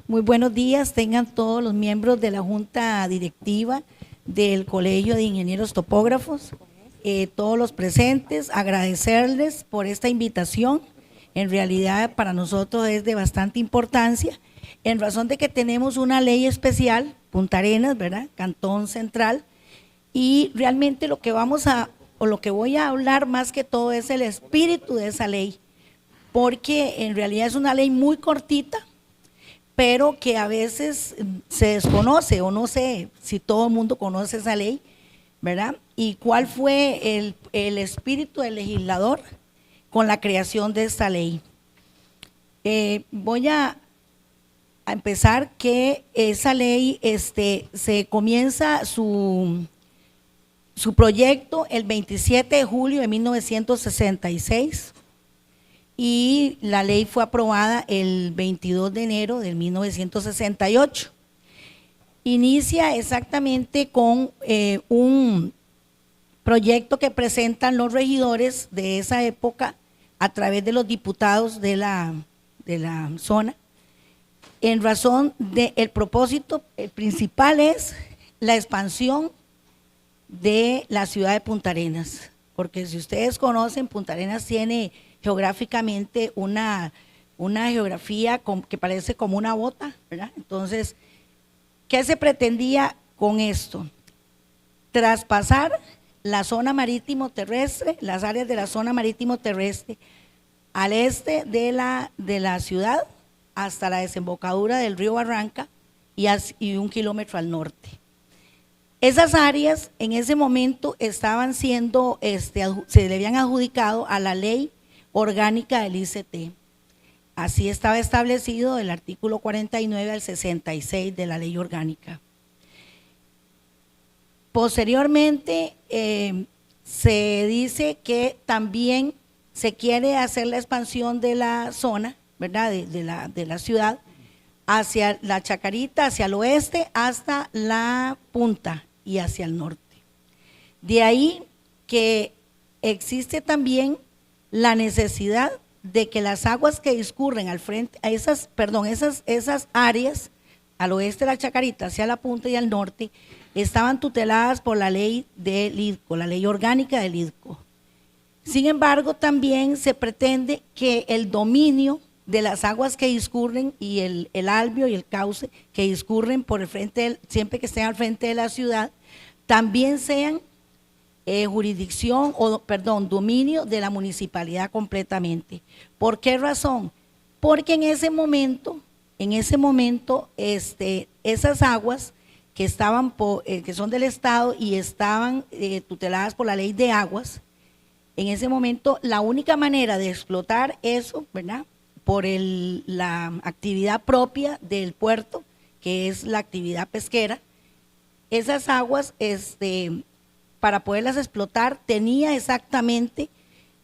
Muy buenos días, tengan todos los miembros de la Junta Directiva del Colegio de Ingenieros Topógrafos, todos los presentes, agradecerles por esta invitación. En realidad para nosotros es de bastante importancia, en razón de que tenemos una ley especial, Punta Arenas, ¿verdad? Cantón Central, y realmente lo que voy a hablar más que todo es el espíritu de esa ley, porque en realidad es una ley muy cortita, pero que a veces se desconoce, o no sé si todo el mundo conoce esa ley, ¿verdad? Y cuál fue el espíritu del legislador con la creación de esta ley. Voy a empezar que esa ley se comienza su proyecto el 27 de julio de 1966 y la ley fue aprobada el 22 de enero de 1968. Inicia exactamente con un proyecto que presentan los regidores de esa época a través de los diputados de la zona, en razón del propósito principal es la expansión de la ciudad de Punta Arenas, porque si ustedes conocen, Punta Arenas tiene geográficamente una geografía que parece como una bota, ¿verdad? Entonces, ¿qué se pretendía con esto? Traspasar la zona marítimo terrestre, las áreas de la zona marítimo terrestre al este de la ciudad hasta la desembocadura del río Barranca y 1 kilómetro al norte. Esas áreas en ese momento estaban siendo, se le habían adjudicado a la ley orgánica del ICT. Así estaba establecido del artículo 49 al 66 de la ley orgánica. Posteriormente se dice que también se quiere hacer la expansión de la zona, ¿verdad? De la ciudad hacia la Chacarita, hacia el oeste, hasta la punta y hacia el norte. De ahí que existe también la necesidad de que las aguas que discurren al frente, esas áreas al oeste de la Chacarita, hacia la punta y al norte, estaban tuteladas por la ley del IDCO, la ley orgánica del IDCO. Sin embargo, también se pretende que el dominio de las aguas que discurren y el albio y el cauce que discurren por el frente, siempre que estén al frente de la ciudad, también sean dominio de la municipalidad completamente. ¿Por qué razón? Porque en ese momento, esas aguas que que son del Estado y estaban tuteladas por la ley de aguas, en ese momento la única manera de explotar eso, ¿verdad?, por la actividad propia del puerto, que es la actividad pesquera, esas aguas, para poderlas explotar, tenía exactamente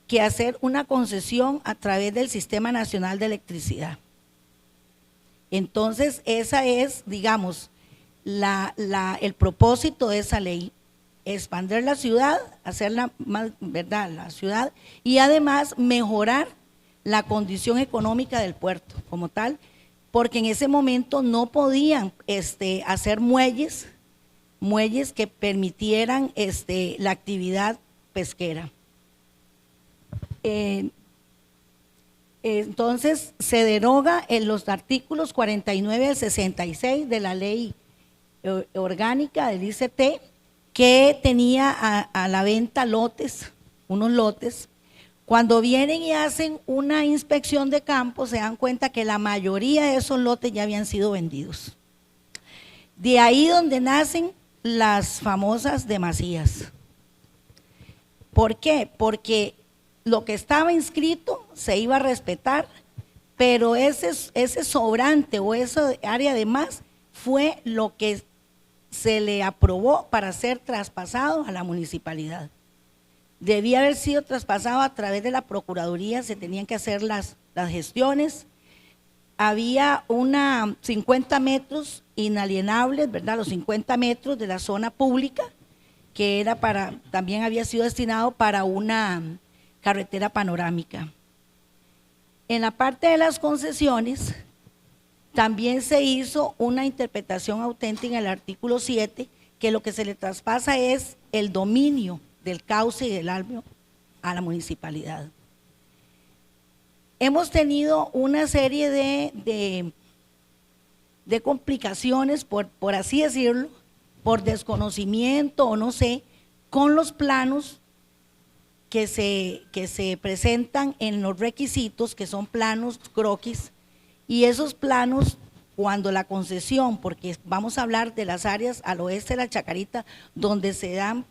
que hacer una concesión a través del Sistema Nacional de Electricidad. Entonces, esa es, digamos, el propósito de esa ley, expandir la ciudad, hacerla más, ¿verdad?, la ciudad, y además mejorar la condición económica del puerto como tal, porque en ese momento no podían hacer muelles que permitieran la actividad pesquera. Entonces se deroga en los artículos 49 al 66 de la ley orgánica del ICT, que tenía a la venta unos lotes. Cuando vienen y hacen una inspección de campo, se dan cuenta que la mayoría de esos lotes ya habían sido vendidos. De ahí donde nacen las famosas demasías. ¿Por qué? Porque lo que estaba inscrito se iba a respetar, pero ese sobrante o esa área de más fue lo que se le aprobó para ser traspasado a la municipalidad. Debía haber sido traspasado a través de la Procuraduría, se tenían que hacer las gestiones. Había 50 metros inalienables, ¿verdad?, los 50 metros de la zona pública, que también había sido destinado para una carretera panorámica. En la parte de las concesiones, También se hizo una interpretación auténtica en el artículo 7, que lo que se le traspasa es el dominio del cauce y del albio a la municipalidad. Hemos tenido una serie de complicaciones, por así decirlo, por desconocimiento o no sé, con los planos que se presentan en los requisitos, que son planos croquis, y esos planos, cuando la concesión, porque vamos a hablar de las áreas al oeste de la Chacarita, donde se dan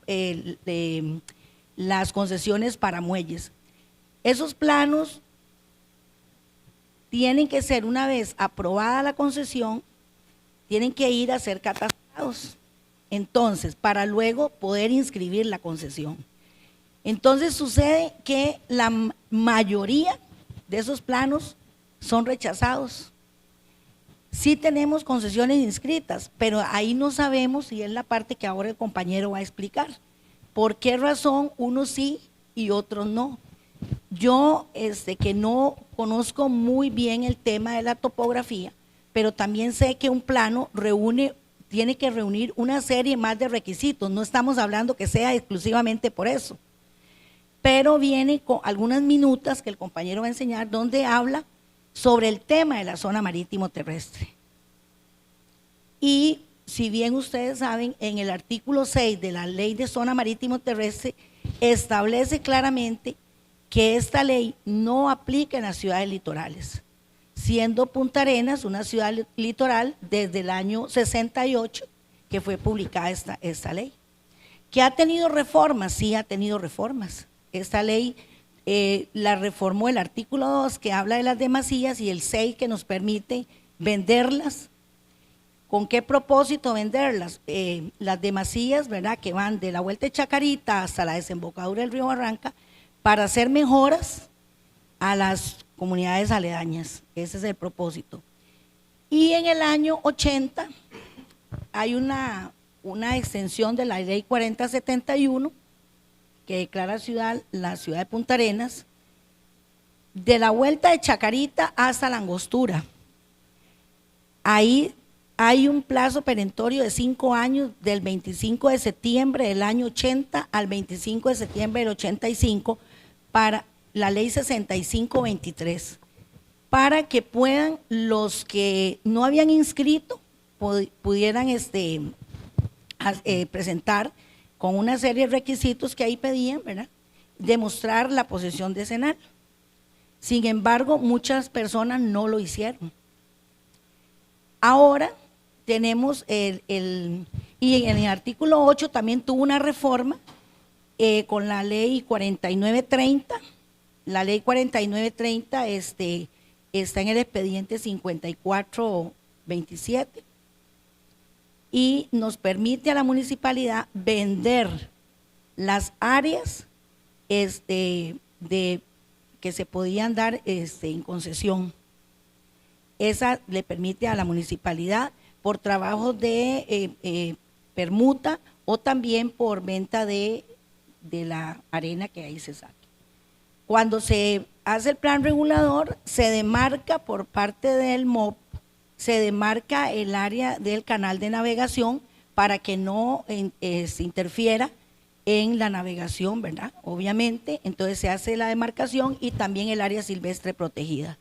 las concesiones para muelles, esos planos tienen que ser, una vez aprobada la concesión, tienen que ir a ser catastrados, entonces, para luego poder inscribir la concesión. Entonces sucede que la mayoría de esos planos son rechazados. Sí tenemos concesiones inscritas, pero ahí no sabemos, y es la parte que ahora el compañero va a explicar, por qué razón unos sí y otros no. Yo, que no conozco muy bien el tema de la topografía, pero también sé que un plano tiene que reunir una serie más de requisitos, no estamos hablando que sea exclusivamente por eso, pero viene con algunas minutas que el compañero va a enseñar donde habla sobre el tema de la zona marítimo terrestre. Y si bien ustedes saben, en el artículo 6 de la ley de zona marítimo terrestre establece claramente que esta ley no aplica en las ciudades litorales, siendo Punta Arenas una ciudad litoral desde el año 68 que fue publicada esta ley. ¿Que ha tenido reformas? Sí, ha tenido reformas. Esta ley la reformó el artículo 2 que habla de las demasías y el 6 que nos permite venderlas. ¿Con qué propósito venderlas? Las demasías, ¿verdad?, que van de la Vuelta de Chacarita hasta la desembocadura del río Barranca, para hacer mejoras a las comunidades aledañas. Ese es el propósito. Y en el año 80 hay una extensión de la ley 4071 que declara la ciudad de Punta Arenas, de la Vuelta de Chacarita hasta la Angostura. Ahí hay un plazo perentorio de 5 años, del 25 de septiembre del año 80 al 25 de septiembre del 85, para la ley 6523, para que puedan los que no habían inscrito, pudieran presentar con una serie de requisitos que ahí pedían, ¿verdad?, demostrar la posesión de decenal. Sin embargo, muchas personas no lo hicieron. Ahora tenemos y en el artículo 8 también tuvo una reforma con la ley 4930. La ley 4930 está en el expediente 5427 y nos permite a la municipalidad vender las áreas que se podían dar en concesión. Esa le permite a la municipalidad por trabajos de permuta o también por venta de la arena que ahí se saque. Cuando se hace el plan regulador, se demarca por parte del MOP, se demarca el área del canal de navegación para que no se interfiera en la navegación, ¿verdad? Obviamente, entonces se hace la demarcación y también el área silvestre protegida.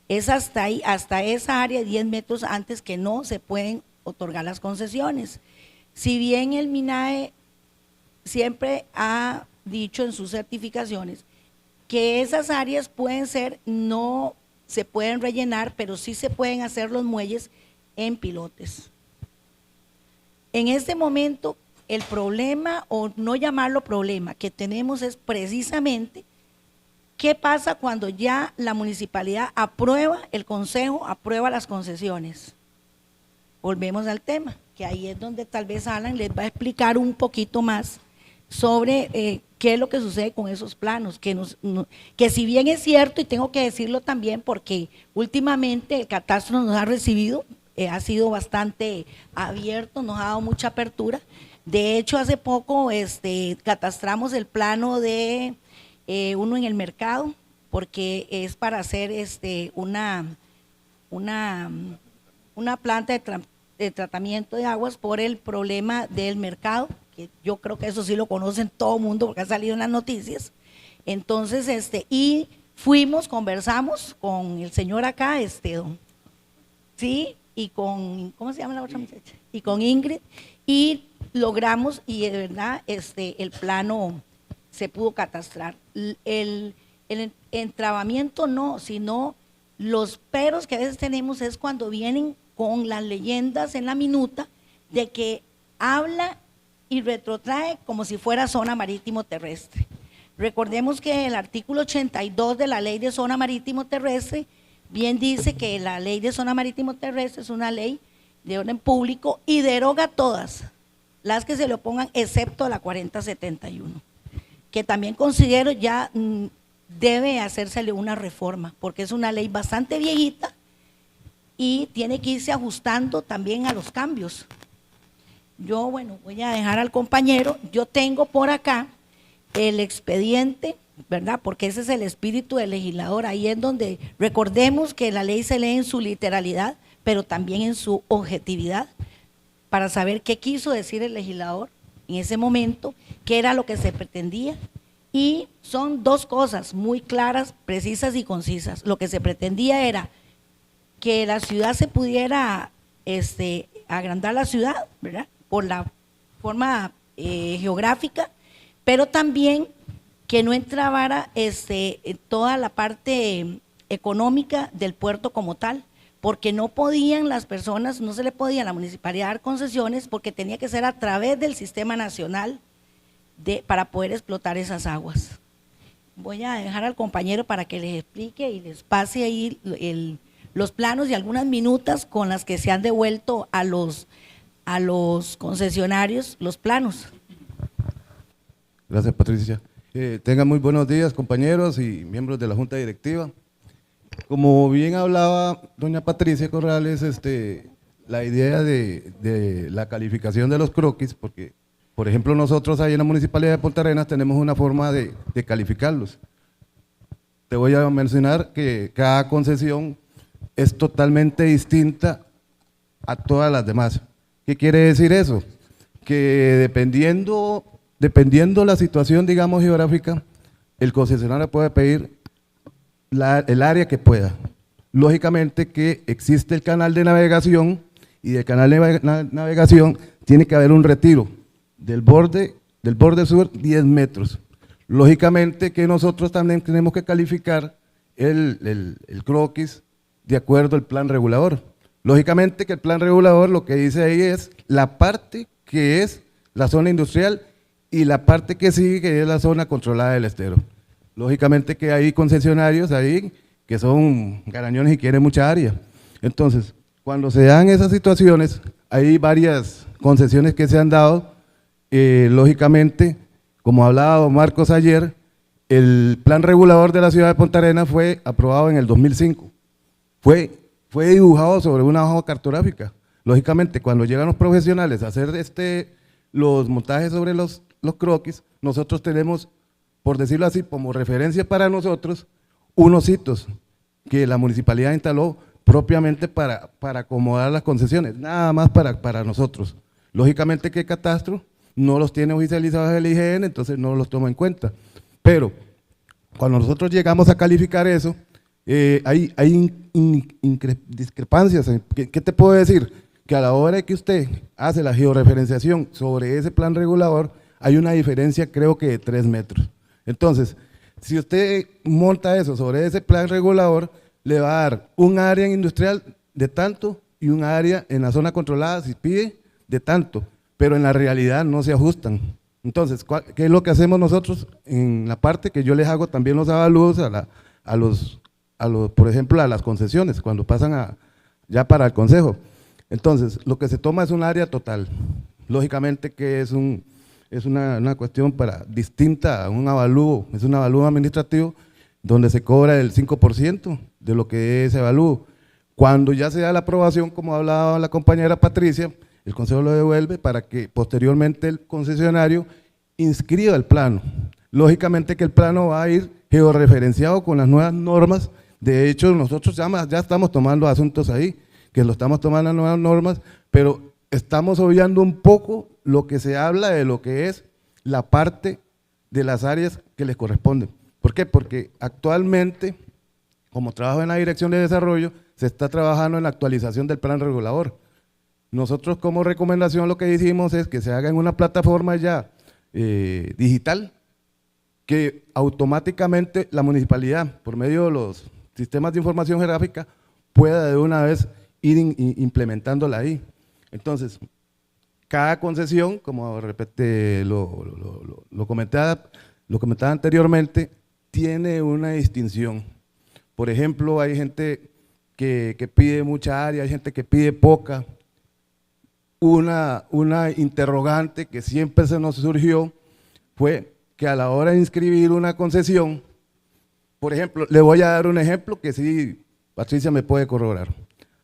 Es hasta ahí, hasta esa área, 10 metros antes, que no se pueden otorgar las concesiones. Si bien el MINAE siempre ha dicho en sus certificaciones que esas áreas pueden ser, no se pueden rellenar, pero sí se pueden hacer los muelles en pilotes. En este momento, el problema, o no llamarlo problema, que tenemos es precisamente qué pasa cuando ya la municipalidad aprueba, el consejo aprueba las concesiones. Volvemos al tema, que ahí es donde tal vez Alan les va a explicar un poquito más sobre qué es lo que sucede con esos planos, que si bien es cierto, y tengo que decirlo también porque últimamente el catastro nos ha recibido, ha sido bastante abierto, nos ha dado mucha apertura. De hecho, hace poco catastramos el plano de uno en el mercado, porque es para hacer una una planta de tratamiento de aguas por el problema del mercado, que yo creo que eso sí lo conocen todo el mundo porque ha salido en las noticias. Entonces, y fuimos, conversamos con el señor acá, sí, y con, ¿cómo se llama la otra muchacha? Y con Ingrid, y logramos, y de verdad, el plano se pudo catastrar. El entrabamiento no, sino los peros que a veces tenemos es cuando vienen con las leyendas en la minuta de que habla y retrotrae como si fuera zona marítimo terrestre. Recordemos que el artículo 82 de la ley de zona marítimo terrestre bien dice que la ley de zona marítimo terrestre es una ley de orden público y deroga todas las que se le opongan excepto la 4071, que también considero ya debe hacérsele una reforma porque es una ley bastante viejita y tiene que irse ajustando también a los cambios. Yo, bueno, voy a dejar al compañero, yo tengo por acá el expediente, ¿verdad? Porque ese es el espíritu del legislador, ahí es donde recordemos que la ley se lee en su literalidad, pero también en su objetividad, para saber qué quiso decir el legislador en ese momento, qué era lo que se pretendía, y son dos cosas muy claras, precisas y concisas. Lo que se pretendía era que la ciudad se pudiera agrandar la ciudad, ¿verdad? Por la forma geográfica, pero también que no entrabara toda la parte económica del puerto como tal, porque no podían las personas, no se le podía a la municipalidad dar concesiones porque tenía que ser a través del sistema nacional para poder explotar esas aguas. Voy a dejar al compañero para que les explique y les pase ahí los planos y algunas minutas con las que se han devuelto a los concesionarios los planos. Gracias, Patricia. Tengan muy buenos días, compañeros y miembros de la Junta Directiva. Como bien hablaba doña Patricia Corrales, la idea de la calificación de los croquis, porque, por ejemplo, nosotros ahí en la Municipalidad de Punta Arenas tenemos una forma de calificarlos. Te voy a mencionar que cada concesión es totalmente distinta a todas las demás. ¿Qué quiere decir eso? Que dependiendo la situación, digamos, geográfica, el concesionario puede pedir el área que pueda. Lógicamente que existe el canal de navegación y del canal de navegación tiene que haber un retiro del borde sur 10 metros. Lógicamente que nosotros también tenemos que calificar el croquis de acuerdo al plan regulador. Lógicamente que el plan regulador lo que dice ahí es la parte que es la zona industrial y la parte que sigue, que es la zona controlada del estero. Lógicamente que hay concesionarios ahí que son garañones y quieren mucha área. Entonces, cuando se dan esas situaciones, hay varias concesiones que se han dado. Lógicamente, como hablaba don Marcos ayer, el plan regulador de la ciudad de Punta Arenas fue aprobado en el 2005. Fue dibujado sobre una hoja cartográfica. Lógicamente, cuando llegan los profesionales a hacer los montajes sobre los croquis, nosotros tenemos, por decirlo así, como referencia para nosotros, unos hitos que la municipalidad instaló propiamente para acomodar las concesiones, nada más para nosotros. Lógicamente que el catastro no los tiene oficializados el IGN, entonces no los toma en cuenta. Pero cuando nosotros llegamos a calificar eso, hay discrepancias. ¿Qué te puedo decir? Que a la hora de que usted hace la georreferenciación sobre ese plan regulador, hay una diferencia creo que de 3 metros. Entonces, si usted monta eso sobre ese plan regulador, le va a dar un área industrial de tanto y un área en la zona controlada, si pide, de tanto, pero en la realidad no se ajustan. Entonces, ¿qué es lo que hacemos nosotros en la parte que yo les hago también los avalúos por ejemplo, a las concesiones, cuando pasan ya para el consejo? Entonces, lo que se toma es un área total. Lógicamente que es una cuestión distinta a un avalúo, es un avalúo administrativo donde se cobra el 5% de lo que es ese avalúo. Cuando ya se da la aprobación, como hablaba la compañera Patricia, el consejo lo devuelve para que posteriormente el concesionario inscriba el plano. Lógicamente que el plano va a ir georreferenciado con las nuevas normas De hecho, nosotros ya estamos tomando asuntos ahí, que lo estamos tomando en nuevas normas, pero estamos obviando un poco lo que se habla de lo que es la parte de las áreas que les corresponden. ¿Por qué? Porque actualmente, como trabajo en la Dirección de Desarrollo, se está trabajando en la actualización del plan regulador. Nosotros como recomendación lo que hicimos es que se haga en una plataforma ya digital, que automáticamente la municipalidad, por medio de los sistemas de información geográfica, pueda de una vez ir implementándola ahí. Entonces, cada concesión, como lo comentaba anteriormente, tiene una distinción. Por ejemplo, hay gente que pide mucha área, hay gente que pide poca. Una interrogante que siempre se nos surgió fue que a la hora de inscribir una concesión, por ejemplo, le voy a dar un ejemplo que sí, Patricia me puede corroborar.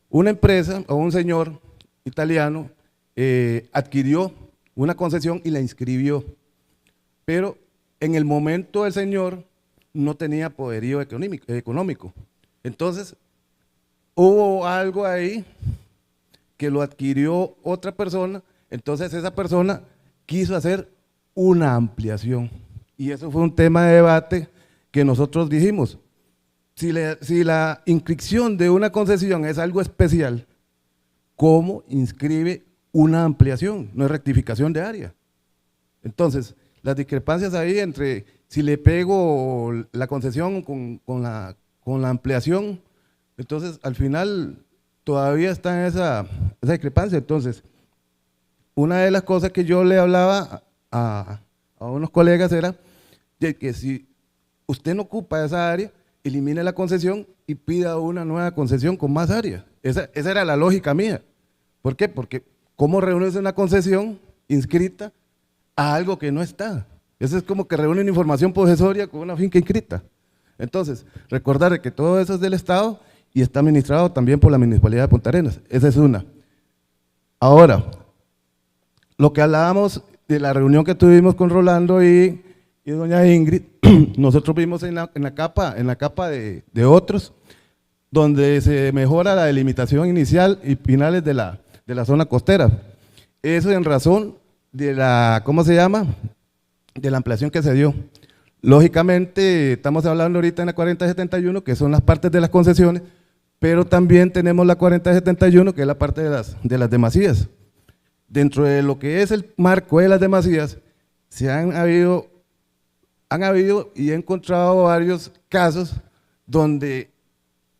Una empresa o un señor italiano adquirió una concesión y la inscribió, pero en el momento el señor no tenía poderío económico. Entonces, hubo algo ahí que lo adquirió otra persona, entonces esa persona quiso hacer una ampliación. Y eso fue un tema de debate que nosotros dijimos, si la inscripción de una concesión es algo especial, ¿cómo inscribe una ampliación? No es rectificación de área. Entonces, las discrepancias ahí entre si le pego la concesión con la ampliación, entonces al final todavía está en esa discrepancia. Entonces, una de las cosas que yo le hablaba a unos colegas era de que si usted no ocupa esa área, elimine la concesión y pida una nueva concesión con más área. Esa era la lógica mía. ¿Por qué? Porque ¿cómo reúnes una concesión inscrita a algo que no está? Eso es como que reúnen información posesoria con una finca inscrita. Entonces, recordar que todo eso es del Estado y está administrado también por la Municipalidad de Punta Arenas. Esa es una. Ahora, lo que hablábamos de la reunión que tuvimos con Rolando y doña Ingrid, nosotros vimos en la capa de otros, donde se mejora la delimitación inicial y finales de la zona costera. Eso en razón de la, ¿cómo se llama?, de la ampliación que se dio. Lógicamente, estamos hablando ahorita en la 4071, que son las partes de las concesiones, pero también tenemos la 4071, que es la parte de las demasías. Dentro de lo que es el marco de las demasías, han habido y he encontrado varios casos donde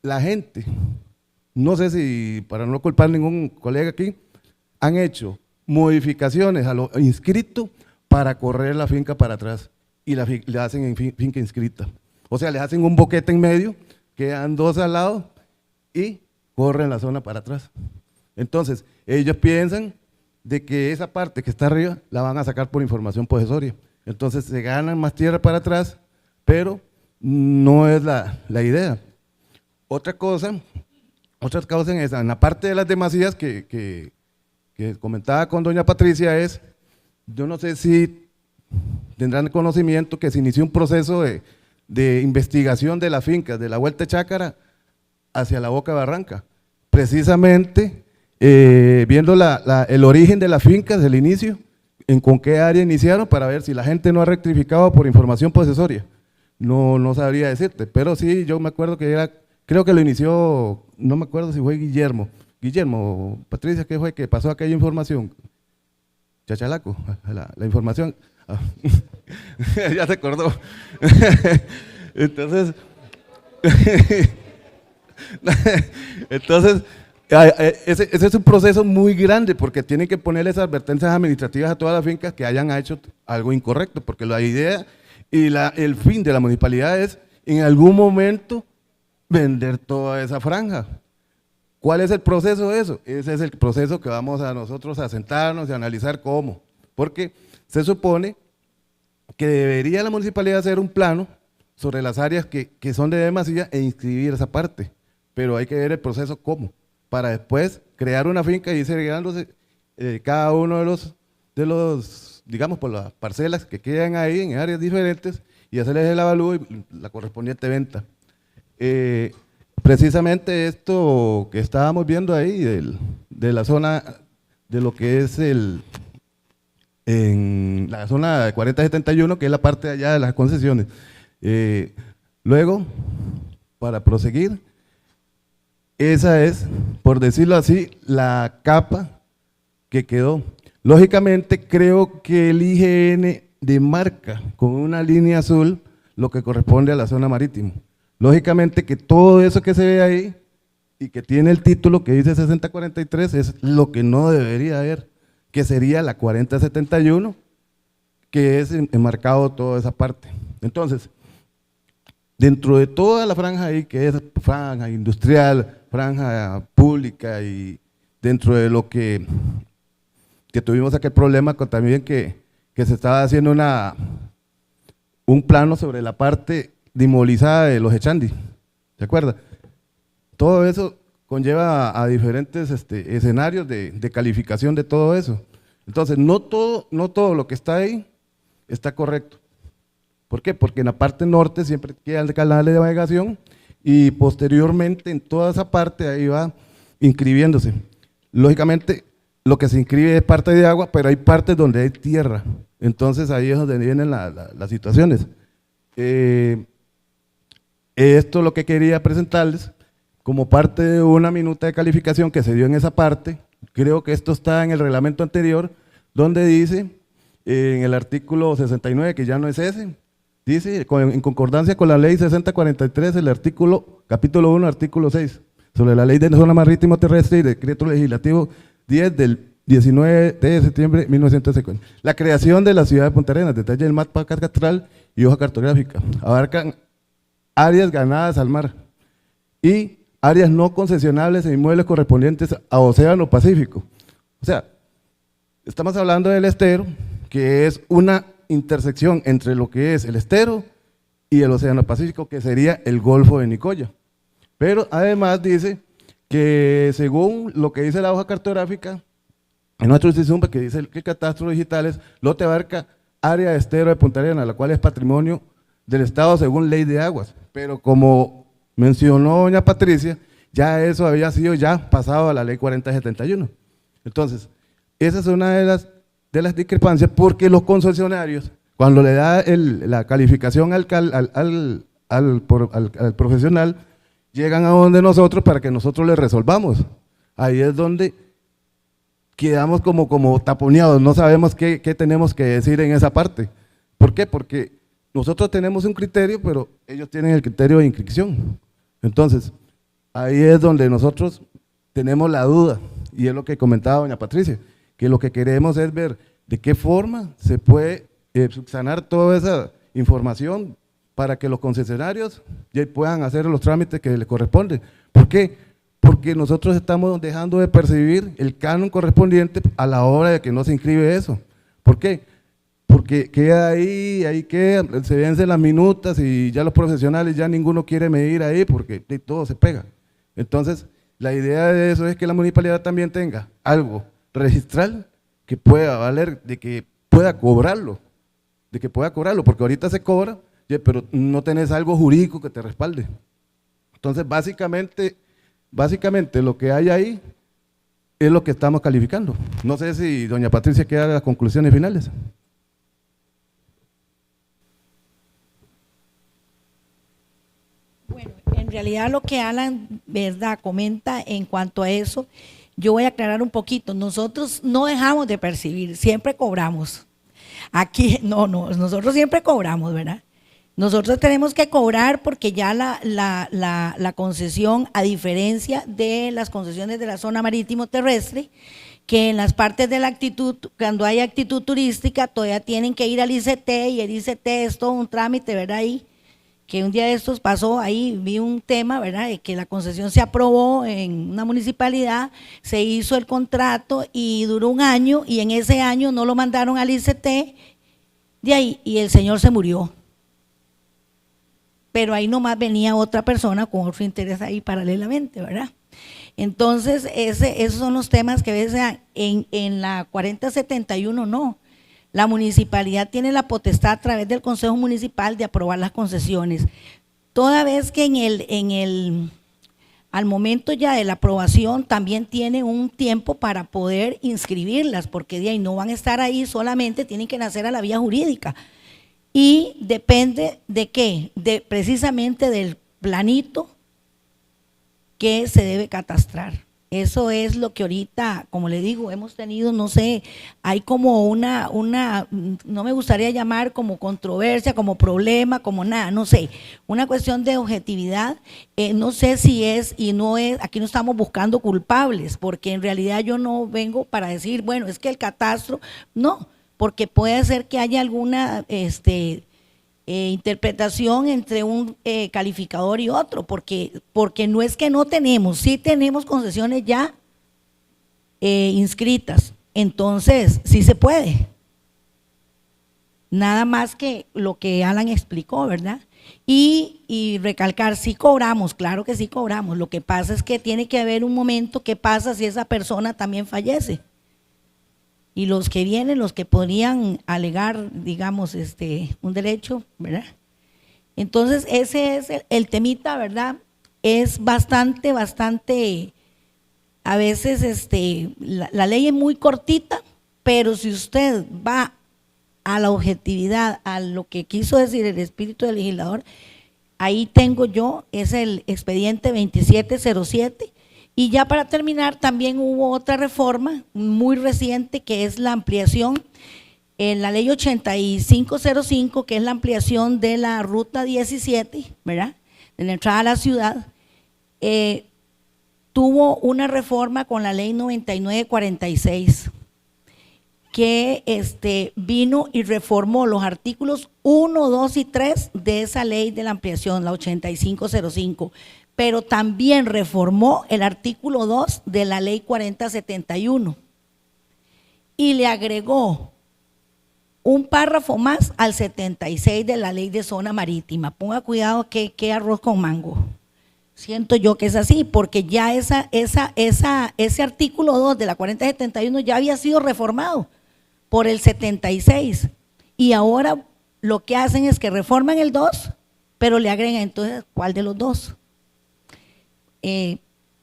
la gente, no sé si para no culpar a ningún colega aquí, han hecho modificaciones a lo inscrito para correr la finca para atrás y la hacen en finca inscrita. O sea, les hacen un boquete en medio, quedan dos al lado y corren la zona para atrás. Entonces, ellos piensan de que esa parte que está arriba la van a sacar por información posesoria. Entonces se ganan más tierra para atrás, pero no es la idea. Otras causas en la parte de las demasías que comentaba con doña Patricia es, yo no sé si tendrán conocimiento que se inició un proceso de investigación de las fincas de la Vuelta de Chácara hacia la Boca de Barranca, precisamente viendo el origen de las fincas, el inicio, con qué área iniciaron, para ver si la gente no ha rectificado por información posesoria. No sabría decirte, pero sí, yo me acuerdo que creo que lo inició, no me acuerdo si fue Guillermo, Patricia, ¿qué fue que pasó aquella información? Chachalaco, la información, ya se acordó. Entonces, ese es un proceso muy grande porque tienen que ponerle esas advertencias administrativas a todas las fincas que hayan hecho algo incorrecto, porque la idea y el fin de la municipalidad es en algún momento vender toda esa franja. ¿Cuál es el proceso de eso? Ese es el proceso que vamos a nosotros a sentarnos y a analizar cómo, porque se supone que debería la municipalidad hacer un plano sobre las áreas que son de demasía e inscribir esa parte, pero hay que ver el proceso cómo, para después crear una finca y irse agregándose cada uno de los, digamos, por las parcelas que quedan ahí en áreas diferentes y hacerles el avalúo y la correspondiente venta. precisamente esto que estábamos viendo ahí, de la zona, de lo que es en la zona de 4071, que es la parte de allá de las concesiones. Luego, para proseguir, esa es, por decirlo así, la capa que quedó. Lógicamente, creo que el IGN demarca con una línea azul lo que corresponde a la zona marítima. Lógicamente que todo eso que se ve ahí y que tiene el título que dice 6043 es lo que no debería haber, que sería la 4071, que es enmarcado toda esa parte. Entonces, dentro de toda la franja ahí, que es franja industrial, franja pública, y dentro de lo que tuvimos aquel problema con también que se estaba haciendo un plano sobre la parte demolizada de los Echandi, ¿se acuerda? Todo eso conlleva a diferentes escenarios de calificación de todo eso. Entonces, no todo lo que está ahí está correcto. ¿Por qué? Porque en la parte norte siempre queda el canal de navegación y posteriormente en toda esa parte ahí va inscribiéndose. Lógicamente, lo que se inscribe es parte de agua, pero hay partes donde hay tierra. Entonces, ahí es donde vienen las situaciones. Esto es lo que quería presentarles como parte de una minuta de calificación que se dio en esa parte. Creo que esto está en el reglamento anterior, donde dice, en el artículo 69, que ya no es ese, dice, en concordancia con la ley 6043, el capítulo 1, artículo 6, sobre la ley de zona marítimo terrestre y decreto legislativo 10 del 19 de septiembre de 1950. La creación de la ciudad de Punta Arenas, detalle del mapa catastral y hoja cartográfica, abarcan áreas ganadas al mar y áreas no concesionables e inmuebles correspondientes a Océano Pacífico. O sea, estamos hablando del estero, que es una intersección entre lo que es el estero y el Océano Pacífico, que sería el Golfo de Nicoya. Pero además dice que según lo que dice la hoja cartográfica, en nuestro SISUMBA, que dice que el catastro digitales, lote abarca área de estero de Punta Arenas, la cual es patrimonio del Estado según ley de aguas. Pero como mencionó doña Patricia, ya eso había sido ya pasado a la ley 4071. Entonces, esa es una de las discrepancias, porque los concesionarios, cuando le da la calificación al profesional, llegan a donde nosotros para que nosotros les resolvamos. Ahí es donde quedamos como taponeados, no sabemos qué tenemos que decir en esa parte. ¿Por qué? Porque nosotros tenemos un criterio, pero ellos tienen el criterio de inscripción. Entonces, ahí es donde nosotros tenemos la duda, y es lo que comentaba doña Patricia, que lo que queremos es ver de qué forma se puede subsanar toda esa información para que los concesionarios ya puedan hacer los trámites que les corresponden. ¿Por qué? Porque nosotros estamos dejando de percibir el canon correspondiente a la hora de que no se inscribe eso. ¿Por qué? Porque queda ahí queda, se vencen las minutas y ya los profesionales ya ninguno quiere medir ahí porque todo se pega. Entonces, la idea de eso es que la municipalidad también tenga algo registral que pueda valer, de que pueda cobrarlo, porque ahorita se cobra, pero no tenés algo jurídico que te respalde. Entonces, básicamente lo que hay ahí es lo que estamos calificando. No sé si doña Patricia quiere dar las conclusiones finales. Bueno, en realidad lo que Alan, verdad, comenta en cuanto a eso, yo voy a aclarar un poquito. Nosotros no dejamos de percibir, siempre cobramos. Aquí, no, nosotros siempre cobramos, ¿verdad? Nosotros tenemos que cobrar porque ya la concesión, a diferencia de las concesiones de la zona marítimo terrestre, que en las partes de la actitud, cuando hay actitud turística, todavía tienen que ir al ICT, y el ICT es todo un trámite, ¿verdad? Ahí, que un día de estos pasó, ahí vi un tema, ¿verdad?, de que la concesión se aprobó en una municipalidad, se hizo el contrato y duró un año, y en ese año no lo mandaron al ICT, de ahí, y el señor se murió. Pero ahí nomás venía otra persona con otro interés ahí paralelamente, ¿verdad? Entonces, esos son los temas que a veces en la 4071 no. La municipalidad tiene la potestad a través del Consejo Municipal de aprobar las concesiones. Toda vez que en al momento ya de la aprobación también tiene un tiempo para poder inscribirlas, porque de ahí no van a estar ahí solamente, tienen que nacer a la vía jurídica. Y depende de qué, precisamente del planito que se debe catastrar. Eso es lo que ahorita, como le digo, hemos tenido, no sé, hay como una, no me gustaría llamar como controversia, como problema, como nada, no sé, una cuestión de objetividad, no sé si es y no es, aquí no estamos buscando culpables, porque en realidad yo no vengo para decir, bueno, es que el catastro, no, porque puede ser que haya alguna, interpretación entre un calificador y otro, porque no es que no tenemos, sí tenemos concesiones ya inscritas, entonces sí se puede. Nada más que lo que Alan explicó, ¿verdad? Y recalcar, sí cobramos, claro que sí cobramos, lo que pasa es que tiene que haber un momento que pasa si esa persona también fallece. Y los que vienen, los que podrían alegar, digamos, un derecho, ¿verdad? Entonces, ese es el temita, ¿verdad? Es bastante, a veces la ley es muy cortita, pero si usted va a la objetividad, a lo que quiso decir el espíritu del legislador, ahí tengo yo, es el expediente 2707. Y ya para terminar, también hubo otra reforma muy reciente que es la ampliación en la ley 8505, que es la ampliación de la ruta 17, ¿verdad? De la entrada a la ciudad, tuvo una reforma con la ley 9946, que vino y reformó los artículos 1, 2 y 3 de esa ley de la ampliación, la 8505. Pero también reformó el artículo 2 de la ley 4071 y le agregó un párrafo más al 76 de la ley de zona marítima. Ponga cuidado que arroz con mango. Siento yo que es así, porque ya ese artículo 2 de la 4071 ya había sido reformado por el 76 y ahora lo que hacen es que reforman el 2, pero le agregan entonces ¿cuál de los dos?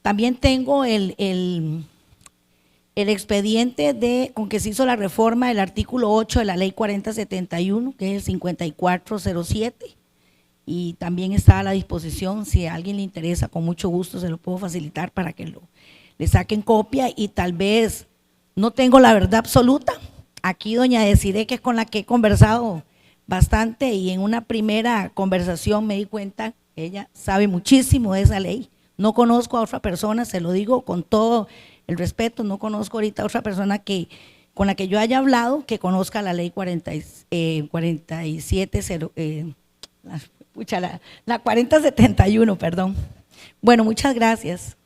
También tengo el expediente con que se hizo la reforma del artículo 8 de la ley 4071, que es el 5407, y también está a la disposición, si a alguien le interesa, con mucho gusto se lo puedo facilitar para que le saquen copia. Y tal vez, no tengo la verdad absoluta, aquí doña Desiree, que es con la que he conversado bastante, y en una primera conversación me di cuenta que ella sabe muchísimo de esa ley. No conozco a otra persona, se lo digo con todo el respeto, no conozco ahorita a otra persona con la que yo haya hablado que conozca la ley 4071, perdón. Bueno, muchas gracias.